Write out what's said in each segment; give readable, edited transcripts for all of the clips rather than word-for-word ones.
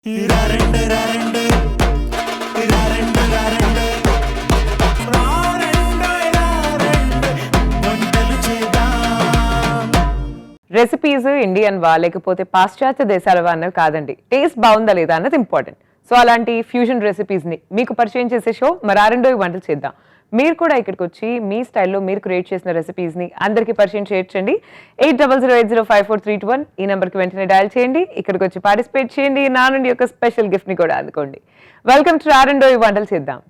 Recipes ఇండియన్వా లేకపోతే పాశ్చాత్య దేశాలవా అన్నవి కాదండి, టేస్ట్ బాగుందా లేదా అన్నది ఇంపార్టెంట్. సో అలాంటి ఫ్యూజన్ రెసిపీస్ ని మీకు పరిచయం చేసే షో మరారెండో వంటలు చేద్దాం. మీరు కూడా ఇక్కడికి వచ్చి మీ స్టైల్లో మీరు క్రియేట్ చేసిన రెసిపీస్ ని అందరికీ పరిచయం చేయొచ్చండి. 8008054321 ఈ నెంబర్కి వెంటనే డయల్ చేయండి. ఇక్కడికి వచ్చి పార్టిసిపేట్ చేయండి. నా నుండి ఒక స్పెషల్ గిఫ్ట్ ని కూడా అందుకోండి. వెల్కమ్ టు రారెండో వంటలు చేద్దాం.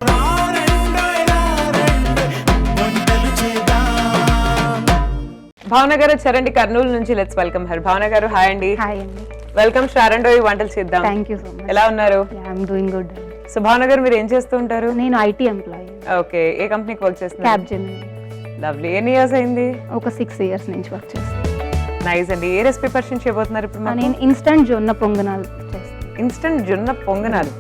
భావన గారు వచ్చారండి కర్నూలు నుంచి. Let's welcome her. భావన గారు హాయ్ అండి. వెల్కమ్ టు రారెండో వంటలు చేద్దాం. Thank you so much. ఎలా ఉన్నారు? I'm doing good. సో భావన గారు మీరు ఏం చేస్తూ ఉంటారు? నేను ఐటీ ఎంప్లాయీ. ఓకే, ఏ కంపెనీకి వర్క్ చేస్తున్నారు? క్యాప్జెమిని. లవ్లీ. ఎన్ని ఇయర్స్ అయింది? ఒక 6 years నుంచి వర్క్ చేస్తాను. నైస్ అండి. ఏ రెసిపీ పరిచయం చేయబోతున్నారు ఇప్పుడు మాకు? నేను ఇన్స్టంట్ జొన్న పొంగనాలు చేస్తాను. ఇన్స్టంట్ జొన్న పొంగనాలు.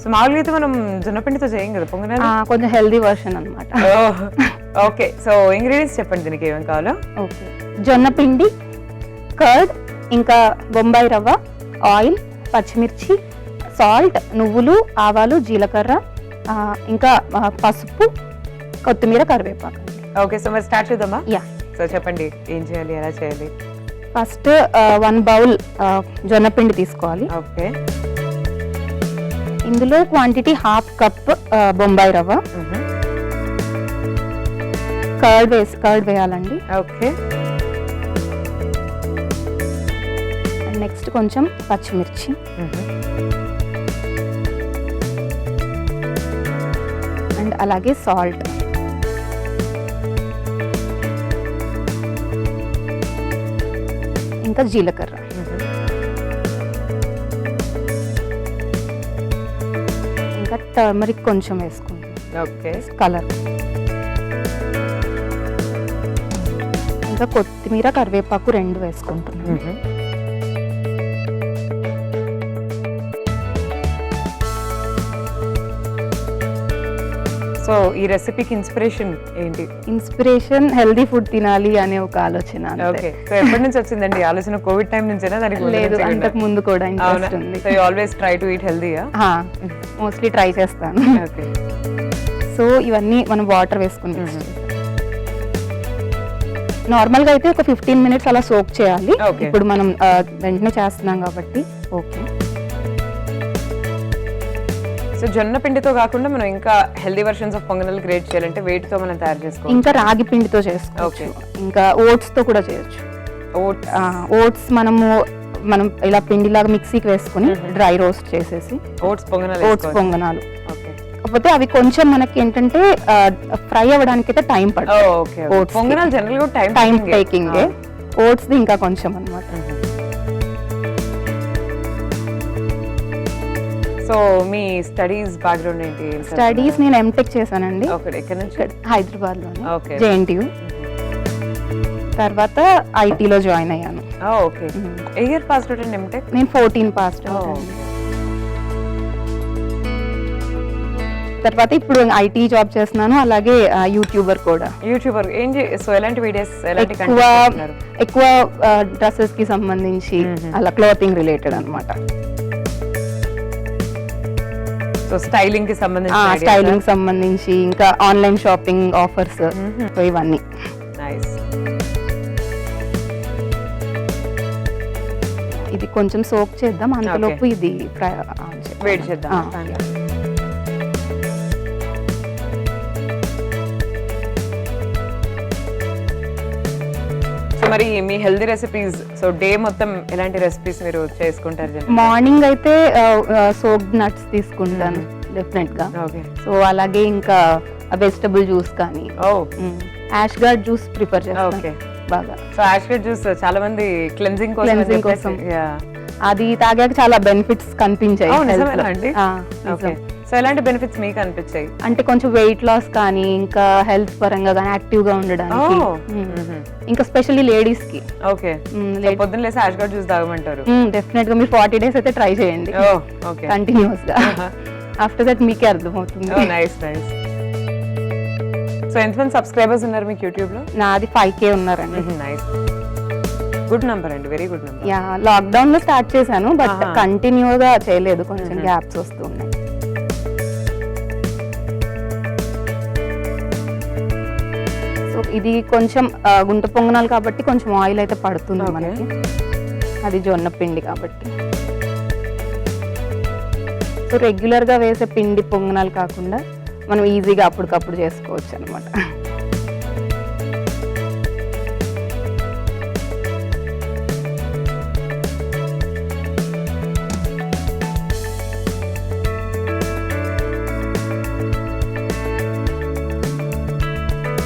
సో మామూలుగా అయితే మనం జొన్నపిండితో చేయం కదా పొంగనాలు. కొంచెం హెల్దీ వర్షన్ అన్నమాట. ఓకే, సో ఇంగ్రీడియంట్స్ చెప్పండి దీనికి ఏమేమి కావాలో. ఓకే, జొన్న పిండి, కర్డ్, ఇంకా బొంబాయి రవ్వ, ఆయిల్, పచ్చిమిర్చి, సాల్ట్, నువ్వులు, ఆవాలు, జీలకర్ర, ఇంకా పసుపు, కొత్తిమీర, కరివేపాకు. ఓకే, సో మరి స్టార్ట్ చేద్దామా? యా. సో చెప్పండి ఏం చేయాలి, ఎలా చేయాలి? ఫస్ట్ 1 bowl జొన్న పిండి తీసుకోవాలి. ఓకే, ఇందులో క్వాంటిటీ 1/2 cup బొంబాయి రవ్వ, కర్డ్ వేయాలండి. ఓకే, నెక్స్ట్ కొంచెం పచ్చిమిర్చి, అండ్ అలాగే సాల్ట్, ఇంకా జీలకర్ర, ఇంకా టర్మరిక్ కొంచెం వేసుకుంటాం. ఓకే, కలర్, ఇంకా కొత్తిమీర, కరివేపాకు 2 వేసుకుంటున్నాం. సో ఈ రెసిపీకి ఇన్స్పిరేషన్ ఏంటి? ఇన్స్పిరేషన్ హెల్దీ ఫుడ్ తినాలి అనే ఒక ఆలోచన. ఓకే, సో ఎప్పటి నుంచి వచ్చిందండి ఆలోచన? కోవిడ్ టైం నుంచేనా? దానికి లేదు, అంతకు ముందు కూడా ఇంట్రెస్ట్ ఉంది. So you always try to eat హెల్దీయా? మోస్ట్లీ ట్రై చేస్తాను. ఓకే, సో ఇవన్నీ మనం వాటర్ వేసుకుని నార్మల్ గా అయితే ఒక 15 minutes అలా సోక్ చేయాలి. ఇప్పుడు మనం వెంటనే చేస్తున్నాం కాబట్టి. ఓకే, సో జొన్న పిండితో కాకుండా మనం ఇంకా హెల్దీ వర్షన్స్ ఆఫ్ పొంగనాలు క్రియేట్ చేయాలంటే వేటితో మనం తయారు చేసుకోవాలి? ఇంకా రాగి పిండితో చేసుకోవచ్చు, ఇంకా ఓట్స్ తో కూడా చేయొచ్చు. ఓట్స్ మనం ఇలా పిండిలాగా మిక్సీకి వేసుకుని డ్రై రోస్ట్ చేసేసి ఓట్స్ పొంగనాలు. కాకపోతే అవి కొంచెం మనకి ఏంటంటే ఫ్రై అవ్వడానికి అయితే టైం పడుతుంది. పొంగనాలు జనరల్ గా టైం టేకింగ్. ఓట్స్ ది ఇంకా కొంచెం అన్నమాట. సో మీ స్టడీస్ బ్యాక్గ్రౌండ్ ఏంటి? స్టడీస్ నేను ఎంటెక్ చేశానండి. హైదరాబాద్ లో JNTU. తర్వాత ఐటీలో జాయిన్ అయ్యాను. ఓకే, ఏ ఇయర్ పాస్ అవుట్ అండి ఎంటెక్? నేను 14 పాస్ అవుట్. తర్వాత ఇప్పుడు ఐటీ జాబ్ చేస్తున్నాను, అలాగే యూట్యూబర్ కూడా. యూట్యూబర్ సో ఎలాంటి వీడియోస్, ఎలాంటి ఎక్కువ డ్రెస్సెస్ కి సంబంధించి అలా క్లోతింగ్ రిలేటెడ్ అన్నమాట. సో స్టైలింగ్ కి సంబంధించి ఇంకా ఆన్లైన్ షాపింగ్ ఆఫర్స్, సో ఇవన్నీ. నైస్. ఇది కొంచెం సోక్ చేద్దాం, అంతలోపు ఇది వేడి చేద్దాం. మరి మీ హెల్దీ రెసిపీస్, సో డే మొత్తం ఎలాంటి రెసిపీస్ మీరు చేసుకుంటారు? మార్నింగ్ అయితే సోక్డ్ నట్స్ తీసుకుంటాను డెఫినెట్ గా. సో అలాగే ఇంకా వెజిటబుల్ జ్యూస్ కానీ, యాష్ గార్డ్ జ్యూస్ ప్రిఫర్ చేస్తాను బాగా. సో యాష్ గార్డ్ జ్యూస్ చాలా మంది క్లెన్జింగ్ కోసం, అది తాగాక చాలా బెనిఫిట్స్ కనిపించాయి. సో ఎలాంటి బెనిఫిట్స్ మీకు అనిపించాయి? అంటే కొంచెం వెయిట్ లాస్ కానీ ఇంకా హెల్త్ పరంగా కానీ యాక్టివ్ గా ఉండడానికి, ఇంకా స్పెషల్లీ లేడీస్ కి. ఓకే, పొద్దున్న లేసి యాష్ గార్డ్ జ్యూస్ తాగమంటారు. డెఫినెట్ గా మీరు 40 days అయితే ట్రై చేయండి కంటిన్యూస్ గా. ఆఫ్టర్ దట్ మీకే అర్థమవుతుంది. Nice nice. సో ఎంతమంది సబ్స్క్రైబర్స్ ఉన్నారు మీకు యూట్యూబ్ లో? నాది 5K ఉన్నారండి. నైస్, గుడ్ నంబర్ అండి, very good number. Yeah, lockdown లో స్టార్ట్ చేశాను బట్ కంటిన్యూగా చేయలేదు, కొంచెం గ్యాప్స్ వస్తూ ఉన్నాయి. సో ఇది కొంచెం గుంట పొంగనాలు కాబట్టి కొంచెం ఆయిల్ అయితే పడుతుంది మనకి, అది జొన్న పిండి కాబట్టి. సో రెగ్యులర్ గా వేసే పిండి పొంగనాలు కాకుండా మనం ఈజీగా అప్పటికప్పుడు చేసుకోవచ్చు అనమాట.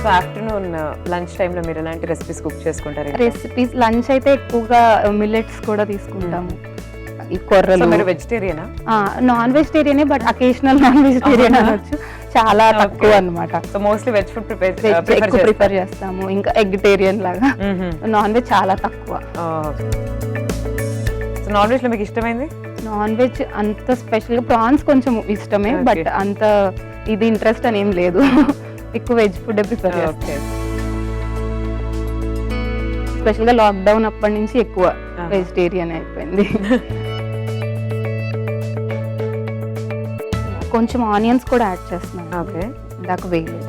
సో ఆఫ్టర్నూన్ లంచ్ టైంలో మీరు ఎలాంటి రెసిపీస్ కుక్ చేసుకుంటారు? రెసిపీస్ లంచ్ అయితే ఎక్కువగా మిల్లెట్స్ కూడా తీసుకుంటాము. ఈ కొర్రలు. మీరు వెజిటేరియనా? నాన్ వెజిటేరియనే, బట్ అకేషనల్ నాన్ వెజిటేరియన్ అనొచ్చు, చాలా తక్కువ అన్నమాట. So mostly veg food prepare చేస్తాము, ఇంకా ఎగ్టేరియన్ లాగా. నాన్ వెజ్ చాలా తక్కువ. సో నాన్ వెజ్ లో మీకు ఇష్టమైంది? నాన్ వెజ్ అంత స్పెషల్ గా ప్రాన్స్ కొంచెం ఇష్టమే, బట్ అంత ఇది ఇంట్రెస్ట్ అని ఏం లేదు. ఎక్కువ వెజ్ ఫుడ్ ప్రిపేర్ చేస్తాం. స్పెషల్ గా లాక్డౌన్ అప్పటి నుంచి ఎక్కువ వెజిటేరియన్ అయిపోయింది. కొంచెం ఆనియన్స్ కూడా యాడ్ చేస్తున్నాను. ఓకే, ఇందాక వేయలేదు.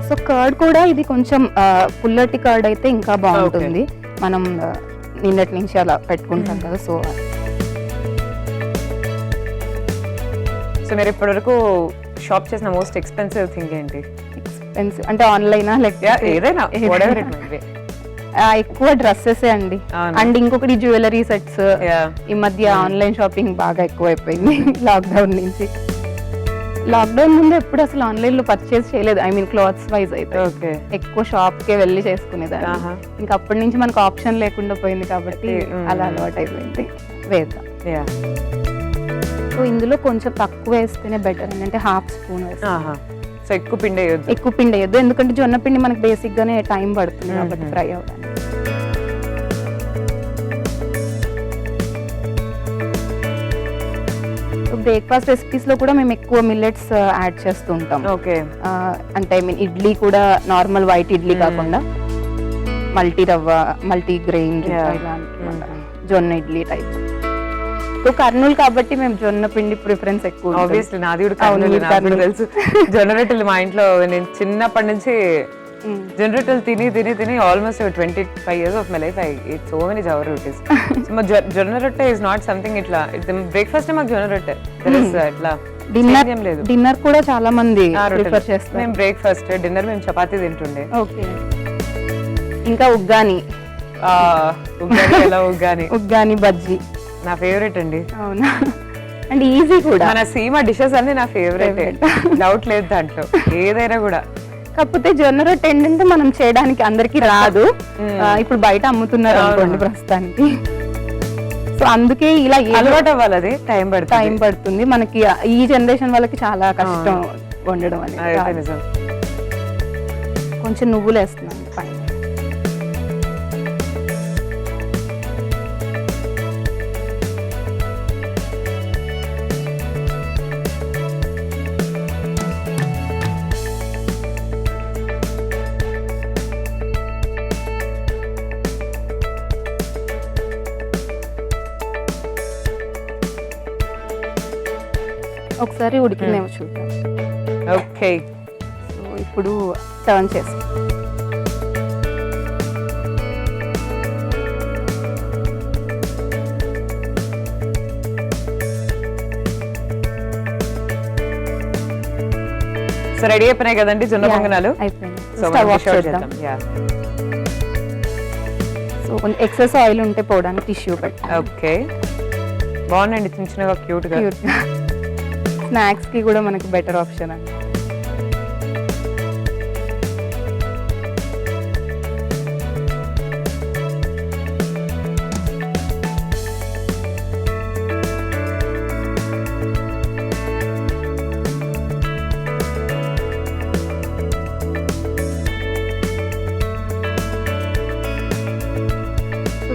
సో కర్డ్ కూడా ఇది కొంచెం పుల్లటి కర్డ్ అయితే ఇంకా బాగుంటుంది. మనం నిన్నటి నుంచి అలా పెట్టుకుంటాం కదా. సో మీరు ఇప్పటివరకు షాప్ చేసిన మోస్ట్ ఎక్స్పెన్సివ్ థింగ్ ఏంటి? ఎక్స్పెన్సివ్ అంటే ఆన్లైనా లేకపోతే ఏదైనా? ఎక్కువ డ్రెస్సెస్ అండి. అండ్ ఇంకొకటి జ్యువెలరీ సెట్స్. ఈ మధ్య ఆన్లైన్ షాపింగ్ బాగా ఎక్కువ అయిపోయింది లాక్డౌన్ నుంచి. లాక్డౌన్ ముందు ఎప్పుడు అసలు ఆన్లైన్ లో పర్చేస్ చేయలేదు, ఐ మీన్ క్లాత్స్ వైజ్ అయితే. ఎక్కువ షాప్ కే వెళ్ళి చేసుకునేదాన్ని. ఇంకా అప్పటి నుంచి మనకు ఆప్షన్ లేకుండా పోయింది కాబట్టి అలా అలవాటు అయిపోయింది. వేద్దాం. సో ఇందులో కొంచెం తక్కువ వేస్తేనే బెటర్, అంటే హాఫ్ స్పూన్ వేస్తాం. సో ఎక్కువ పిండి వేయొద్దు. ఎక్కువ పిండి వేయొద్దు, ఎందుకంటే జొన్న పిండి మనకి బేసిక్ గానే టైం పడుతుంది కాబట్టి ఫ్రై అవ్వడానికి. బ్రేక్ఫాస్ట్ రెసిపీస్ లో కూడా మేము ఎక్కువ మిల్లెట్స్ యాడ్ చేస్తూ ఉంటాం. ఓకే, అంటే ఐ మీన్ ఇడ్లీ కూడా నార్మల్ వైట్ ఇడ్లీ కాకుండా మల్టీ రవ్వ, మల్టీ గ్రెయిన్, జొన్న ఇడ్లీ టైప్. సో కర్నూలు కాబట్టి మేము జొన్న పిండి ప్రిఫరెన్స్ ఎక్కువ. ఆబ్వియస్లీ నాది కూడా కర్నూలు, తెలుసు. జొన్న రొట్టెలు మా ఇంట్లో నేను చిన్నప్పటి నుంచి జొన్న రొట్టెలు తిని తిని తిని almost 25 years of my life I ate so many jawar rotis. So మా జొన్న రొట్టె is not something ఇట్లా బ్రేక్ఫాస్ట్ మాకు జొన్న రొట్టె. ఇట్లా డిన్నర్ కూడా చాలా మంది ప్రిఫర్ చేస్తారు. మేము బ్రేక్ఫాస్ట్, డిన్నర్ మేము చపాతీ తింటుండే. ఓకే, ఇంకా ఉగ్గాని. ఉగ్గాని బజ్జీ నా ఫేవరెట్ అండి. అవునా? అండ్ ఈజీ కూడా. మన సీమా డిషెస్ అన్ని నా ఫేవరెట్, డౌట్ లేదు దాంట్లో ఏదైనా కూడా. కాకపోతే జొన్న రొట్టె ఏంటంటే మనం చేయడానికి అందరికి రాదు, ఇప్పుడు బయట అమ్ముతున్నారు అనుకోండి ప్రస్తుతానికి. సో అందుకే ఇలా అలవాటు అవ్వాలి, అది టైం పడుతుంది మనకి. ఈ జనరేషన్ వాళ్ళకి చాలా కష్టం వండడం అనేది. కొంచెం నువ్వులు వేస్తున్నాను పైన. ఒకసారి ఉడికినేమో చూద్దాం. ఓకే, సో ఇప్పుడు టర్న్ చేసి సో రెడీ అయిపోయినాయి కదండి జొన్న పొంగనాలు. అయిపోయింది. స్టవ్ ఆఫ్ చేద్దాం. సో ఎక్సెస్ ఆయిల్ ఉంటే పోవడానికి టిష్యూ పెట్టి. ఓకే, బాగుందండి, చిన్న చిన్నగా క్యూట్ గా. స్నాక్స్ కి కూడా మనకి బెటర్ ఆప్షన్ అండి.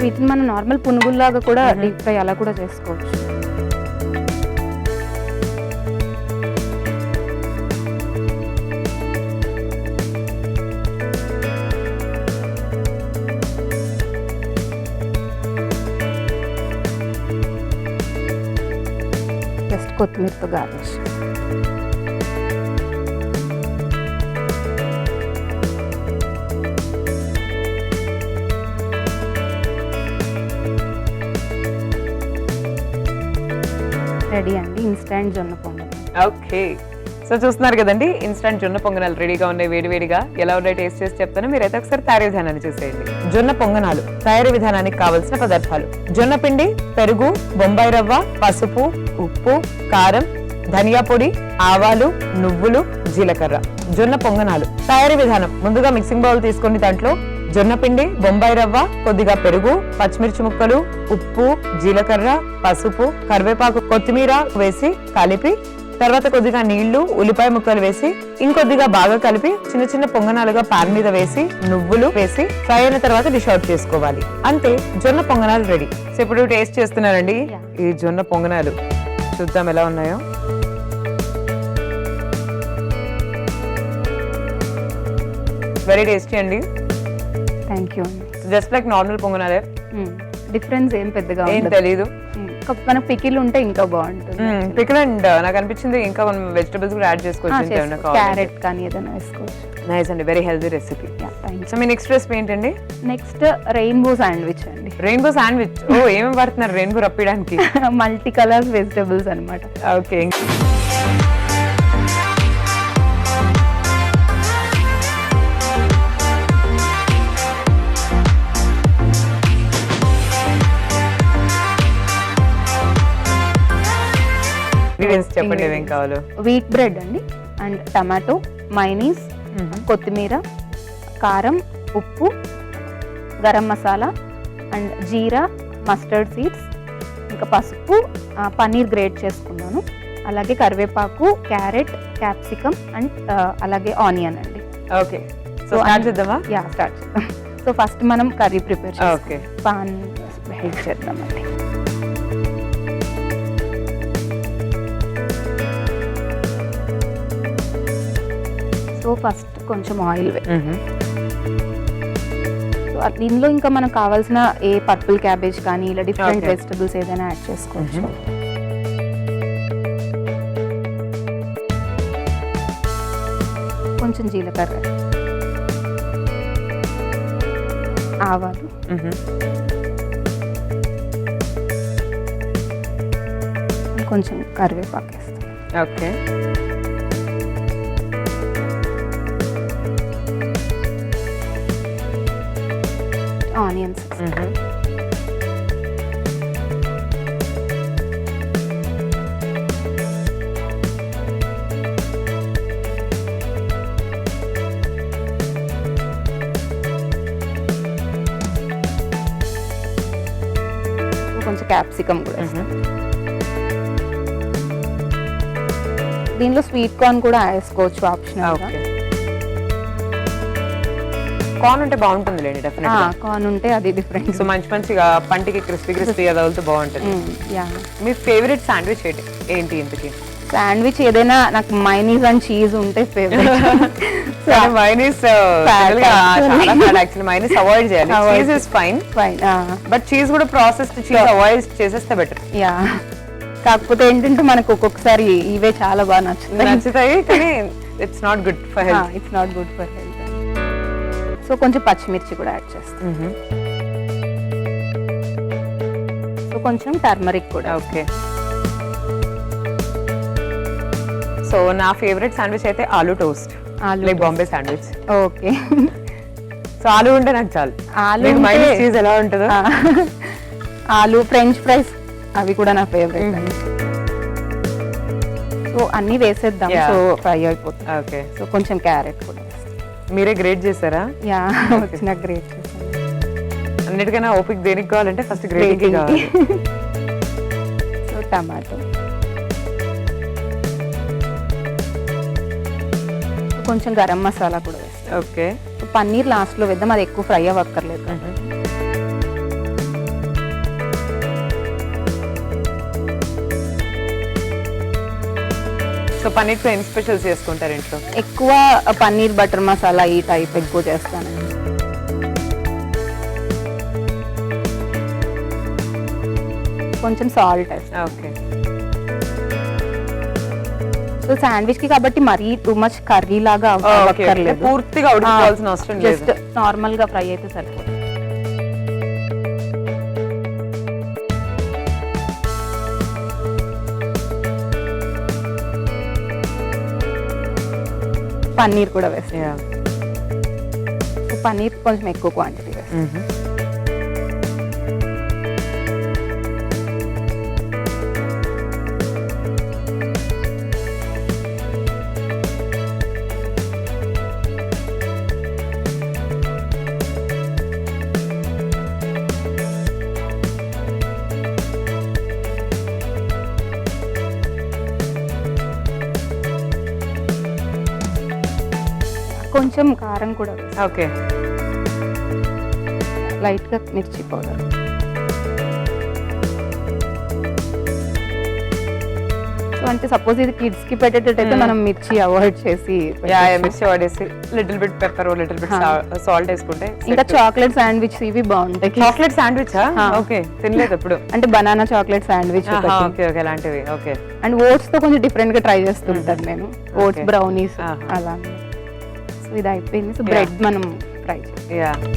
వీటిని మనం నార్మల్ పునుగుల్లాగా కూడా డీప్ ఫ్రై అలా కూడా చేసుకోవచ్చు. జస్ట్ కొత్తిమీరతో గార్నిష్. రెడీ అండి ఇన్స్టెంట్ జొన్న పొంగల్. ఓకే, సో చూస్తున్నారు కదండి, ఇన్స్టంట్ జొన్న పొంగనాలు రెడీగా ఉన్నాయి. వేడివేడిగా ఎలా ఉన్నాయి టేస్ట్ చేసి చెప్తాను, మీరైతే ఒకసారి తయారీ విధానాన్ని చూసేయండి. జొన్న పొంగనాలు తయారీ విధానానికి కావలసిన పదార్థాలు: జొన్న పిండి, పెరుగు, బొంబాయి రవ్వ, పసుపు, ఉప్పు, కారం, ధనియా పొడి, ఆవాలు, నువ్వులు, జీలకర్ర. జొన్న పొంగనాలు తయారీ విధానం: ముందుగా మిక్సింగ్ బౌల్ తీసుకొని దాంట్లో జొన్న పిండి, బొంబాయి రవ్వ, కొద్దిగా పెరుగు, పచ్చిమిర్చి ముక్కలు, ఉప్పు, జీలకర్ర, పసుపు, కరివేపాకు, కొత్తిమీర వేసి కలిపి, తర్వాత కొద్దిగా నీళ్లు, ఉల్లిపాయ ముక్కలు వేసి ఇంకొద్దిగా బాగా కలిపి చిన్న చిన్న పొంగనాలుగా పాన్ మీద వేసి నువ్వులు వేసి ఫ్రై అయిన తర్వాత డిష్ అవుట్ చేసుకోవాలి. అంతే, జొన్న పొంగనాలు రెడీ. సో ఇప్పుడు టేస్ట్ చేస్తున్నారండి ఈ జొన్న పొంగనాలు. చూద్దాం ఎలా ఉన్నాయో. వెరీ టేస్టీ అండి. థ్యాంక్ యూ అండి. జస్ట్ లైక్ నార్మల్ పొంగనాలే, డిఫరెన్స్ ఏం పెద్దగా ఏం తెలీదు. మన పికిల్ ఉంటే ఇంకా బాగుంటుంది. పికిల్ అండ్ నాకు అనిపించింది ఇంకా మనం వెజిటబుల్స్ కూడా యాడ్ చేసుకోవచ్చు. క్యారెట్ కానీ ఏదైనా వేసుకోవచ్చు. నైస్ అండి, వెరీ హెల్తీ రెసిపీ. సో మీ నెక్స్ట్ రెసిపీ ఏంటండి? నెక్స్ట్ రెయిన్బో శాండ్విచ్ అండి. రెయిన్బో శాండ్విచ్, ఓ ఏమేమి పడుతున్నారు రెయిన్బో రప్పడానికి? మల్టీ కలర్స్ వెజిటబుల్స్ అనమాట. ఓకే, చెప్పండి ఏమేం కావాలో. వీట్ బ్రెడ్ అండి, అండ్ టమాటో, మైనీస్, కొత్తిమీర, కారం, ఉప్పు, garam masala, and jeera, mustard seeds, ఇంకా పసుపు, పన్నీర్ గ్రేట్ చేసుకున్నాను, అలాగే కరివేపాకు, క్యారెట్, క్యాప్సికమ్, అండ్ అలాగే ఆనియన్ అండి. ఓకే, సో స్టార్ట్ చేద్దామా? యా, స్టార్ట్ చేద్దాం. సో ఫస్ట్ మనం కర్రీ ప్రిపేర్ చేద్దాం. ఓకే, పాన్ హీట్ చేద్దామండి. సో ఫస్ట్ కొంచెం ఆయిల్ సో దీనిలో ఇంకా మనకు కావాల్సిన ఏ పర్పుల్ క్యాబేజ్ కానీ ఇలా డిఫరెంట్ వెజిటబుల్స్ ఏదైనా యాడ్ చేసుకోవచ్చు. కొంచెం జీలకర్ర, ఆవాలు, కొంచెం కరివేపాకు వేస్తాం. ఓకే, ఆనియన్స్, కొంచెం క్యాప్సికమ్ కూడా. దీనిలో స్వీట్ కార్న్ కూడా వేసుకోవచ్చు, ఆప్షనల్. కార్న్ ఉంటే బాగుంటుంది లేండి, డెఫినెట్ గా. కార్న్ ఉంటే అది డిఫరెంట్. సో మంచిగా పంటికి క్రిస్పీ అది అవుతూ బాగుంటుంది. మీ ఫేవరెట్ శాండ్విచ్ ఏంటి ఇంతకి? శాండ్విచ్ ఏదైనా నాకు మైనీస్ అండ్ చీజ్ ఉంటే favourite. Mayonnaise actually mayonnaise avoid చేయాలి. Cheese is fine, but cheese కూడా ప్రాసెస్డ్ చీజ్ అవాయిడ్ చేసేస్తే బెటర్. యా, కాకపోతే ఏంటంటే మనకు ఒక్కొక్కసారి ఇవే చాలా బాగా నచ్చుతాయి, కానీ it's not good for health. It's not good for health. So కొంచెం పచ్చిమిర్చి కూడా యాడ్ చేస్తాం. సో కొంచెం టర్మరిక్ కూడా. ఓకే, సో నా ఫేవరెట్ శాండ్విచ్ అయితే aloo toast, like Bombay sandwich. Okay, so ఆలూ ఉంటే నాకు చాలు. ఆలూ చీజ్ ఎలా ఉంటుందో. ఆలూ, ఫ్రెంచ్ ఫ్రైస్ అవి కూడా నా ఫేవరెట్. సో అన్ని వేసేద్దాం, సో ఫ్రై అయిపోతుంది. ఓకే, సో కొంచెం క్యారెట్ కూడా. మీరే గ్రేట్ చేశారా? యా, వచ్చిన గ్రేట్ చేశాను. అన్నిటికైనా ఓపిక దేనికి కావాలంటే ఫస్ట్ గ్రేటింగ్ కావాలి. సో టమాటో, కొంచెం గరం మసాలా కూడా వేస్తాం. ఓకే, పన్నీర్ లాస్ట్ లో వేద్దాం, అది ఎక్కువ ఫ్రై అవ్వక్కర్లేదు. సో పన్నీర్తో ఏం స్పెషల్స్ చేసుకుంటారు ఇంట్లో? ఎక్కువ పన్నీర్ బటర్ మసాలా ఈ టైప్ ఎక్కువ చేస్తానండి. కొంచెం సాల్ట్ వేస్తాను. ఓకే. సో శాండ్విచ్ కి కాబట్టి మరీ టూ మచ్ కర్రీ లాగా అవ్వక్కర్లేదు, పూర్తిగా ఉడికిపోవాల్సిన అవసరం లేదు, జస్ట్ నార్మల్ గా ఫ్రై అయితే సరిపోతుంది. పన్నీర్ కూడా వేస్తాం. పన్నీర్ కొంచెం ఎక్కువ క్వాంటిటీ వేస్తాం. కొంచెం కారం కూడా వేస్తాం. ఓకే. లైట్ గా మిర్చి పౌడర్. సో అంటే సపోజ్ ఇది కిడ్స్ కి పెట్టేటట్టయితే మనం మిర్చి అవాయిడ్ చేసి మిర్చి వాడేసి little bit pepper, little bit salt వేసుకుంటే. ఇంకా చాక్లెట్ శాండ్విచ్ ఇవి బాగుంటాయి. Chocolate sandwich? ఓకే, తినలేదు ఎప్పుడు. అంటే banana chocolate sandwich okay okay, అలాంటివి. ఓకే. అండ్ ఓట్స్ తో కొంచెం డిఫరెంట్ గా ట్రై చేస్తుంటాను నేను. ఓట్స్ బ్రౌనీస్ అలా. సో ఇది అయిపోయింది. సో బ్రెడ్ మనం ఫ్రై చేయాలి.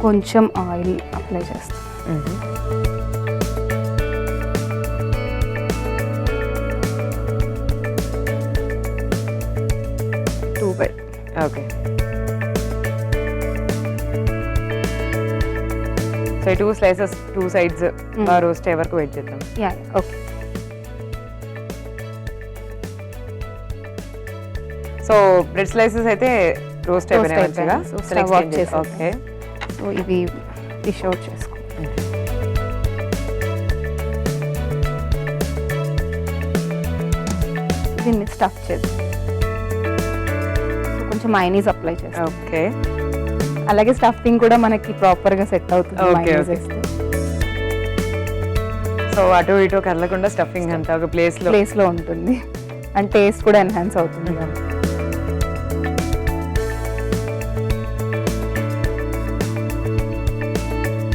కొంచెం ఆయిల్ అప్లై చేస్తాం. Two bread. Okay. So 2 slices 2 sides roast అయ్యే వరకు వెయిట్ చేద్దాం. Yeah, okay. So bread slices అయితే రోస్ట్ అయిపోయినాయి మంచిగా. ఓకే. సో ఇవి డిష్ అవుట్ చేసుకో. దీన్ని స్టఫ్ చేద్దాం. కొంచెం మైనీస్ అప్లై చేస్తాం. ఓకే. అలాగే స్టఫింగ్ కూడా మనకి ప్రాపర్ గా సెట్ అవుతుంది మైనీస్ వేస్తే. సో అటు ఇటు కదలకుండా స్టఫింగ్ అంతా ఒక ప్లేస్ లో ఉంటుంది అండ్ టేస్ట్ కూడా ఎన్హాన్స్ అవుతుంది.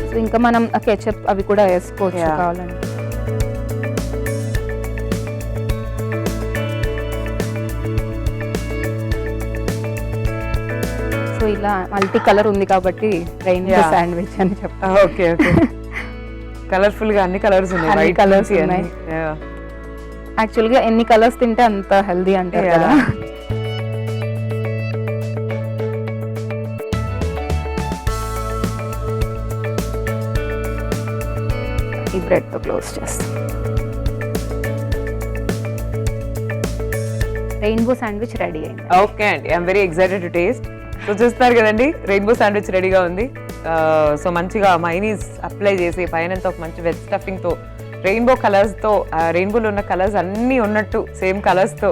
సో ఇంకా మనం కెచప్ అవి కూడా వేసుకోవచ్చు కావాలంటే. సో ఇలా మల్టీ కలర్ ఉంది కాబట్టి రెయిన్బో శాండ్విచ్ అని చెప్తా. Okay okay. కలర్ఫుల్ గా అన్ని కలర్స్ ఉన్నాయి. అన్ని కలర్స్ ఉన్నాయి. యాక్చువల్ గా ఎన్ని కలర్స్ తింటే అంత హెల్దీ అంటారు కదా. ఈ బ్రెడ్ తో క్లోజ్ చేస్తాం. రెయిన్బో శాండ్విచ్ రెడీ అయింది. ఓకే అండి, I'm very excited to taste. So చూస్తారు కదండి, రెయిన్బో శాండ్విచ్ రెడీగా ఉంది. సో మంచిగా మైనీస్ అప్లై చేసి పైన ఒక మంచి వెజ్ స్టఫింగ్ తో రెయిన్బో కలర్స్ తో, రెయిన్బోలో ఉన్న కలర్స్ అన్ని ఉన్నట్టు సేమ్ కలర్స్ తో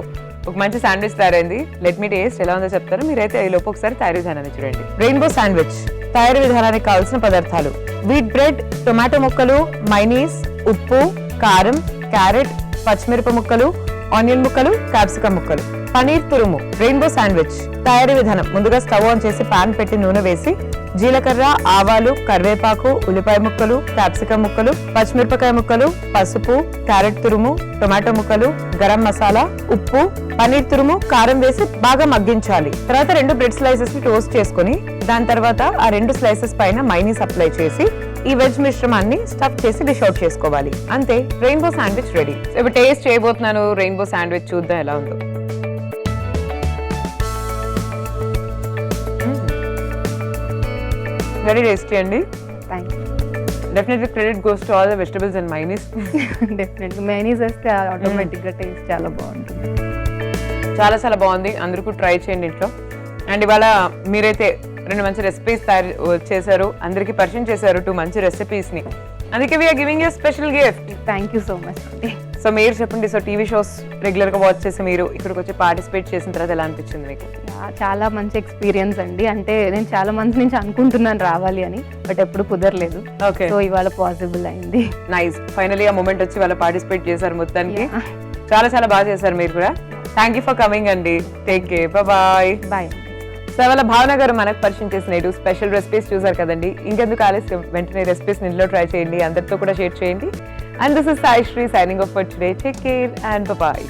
ఒక మంచి శాండ్విచ్ తయారైంది. లెట్ మీ టేస్ట్ ఎలా ఉందో చెప్తారు. మీరైతే ఈ లోపు ఒకసారి తయారీ విధానాన్ని చూడండి. రెయిన్బో శాండ్విచ్ తయారీ విధానానికి కావాల్సిన పదార్థాలు: వీట్ బ్రెడ్, టొమాటో ముక్కలు, మైనీస్, ఉప్పు, కారం, క్యారెట్, పచ్చిమిరప ముక్కలు, ఆనియన్ ముక్కలు, క్యాప్సికమ్ ముక్కలు, పనీర్ తురుము. రెయిన్బో శాండ్విచ్ తయారీ విధానం: ముందుగా స్టవ్ ఆన్ చేసి పాన్ పెట్టి నూనె వేసి జీలకర్ర, ఆవాలు, కరివేపాకు, ఉల్లిపాయ ముక్కలు, క్యాప్సికమ్ ముక్కలు, పచ్చిమిరపకాయ ముక్కలు, పసుపు, క్యారెట్ తురుము, టొమాటో ముక్కలు, గరం మసాలా, ఉప్పు, పనీర్ తురుము, కారం వేసి బాగా మగ్గించాలి. తర్వాత 2 బ్రెడ్ స్లైసెస్ ని టోస్ట్ చేసుకుని దాని తర్వాత ఆ 2 స్లైసెస్ పైన మైనీస్ అప్లై చేసి ఈ వెజ్ మిశ్రమాన్ని స్టఫ్ చేసి డిష్ అవుట్ చేసుకోవాలి. అంతే, రెయిన్బో శాండ్విచ్ రెడీ. ఇప్పుడు టేస్ట్ చేయబోతున్నాను రెయిన్బో శాండ్విచ్. చూద్దాం ఎలా ఉందో. వెరీ టేస్టీ అండి. Thank you. Definitely credit goes to all the vegetables and mayonnaise. Definitely mayonnaise వేస్తే ఆటోమేటిక్గా టేస్ట్ చాలా బాగుంటుంది. చాలా చాలా బాగుంది. అందరూ కూడా ట్రై చేయండి ఇంట్లో. అండ్ ఇవాళ మీరైతే 2 మంచి రెసిపీస్ తయారు చేశారు, అందరికీ పరిచయం చేశారు 2 మంచి రెసిపీస్ని. అందుకే we are giving you special gift. Thank you so much. So మీరు చెప్పండి, సో టీవీ షోస్ రెగ్యులర్గా వాచ్ చేసి మీరు ఇక్కడికి వచ్చి పార్టిసిపేట్ చేసిన తర్వాత ఎలా అనిపించింది మీకు? చాలా మంచి ఎక్స్పీరియన్స్ అండి. అంటే నేను చాలా మంది నుంచి అనుకుంటున్నాను రావాలి అని, బట్ ఎప్పుడు కుదరలేదు. ఓకే, సో ఇవాళ పాసిబుల్ అయింది. నైస్. ఫైనలీ ఆ మూమెంట్ వచ్చి వాళ్ళు పార్టిసిపేట్ చేశారు మొత్తానికి. చాలా చాలా బాగా చేశారు మీరు కూడా. థ్యాంక్ యూ ఫర్ కమింగ్ అండి. Take care, bye. Bye. So వాళ్ళ భావన గారు మనకు పరిచయం చేసిన స్పెషల్ రెసిపీస్ చూసారు కదండి. ఇంకెందుకు ఆలస్యం, వెంటనే రెసిపీస్ ఇంట్లో ట్రై చేయండి, అందరితో కూడా షేర్ చేయండి. And this is Saisri signing off for today. Take care and bye.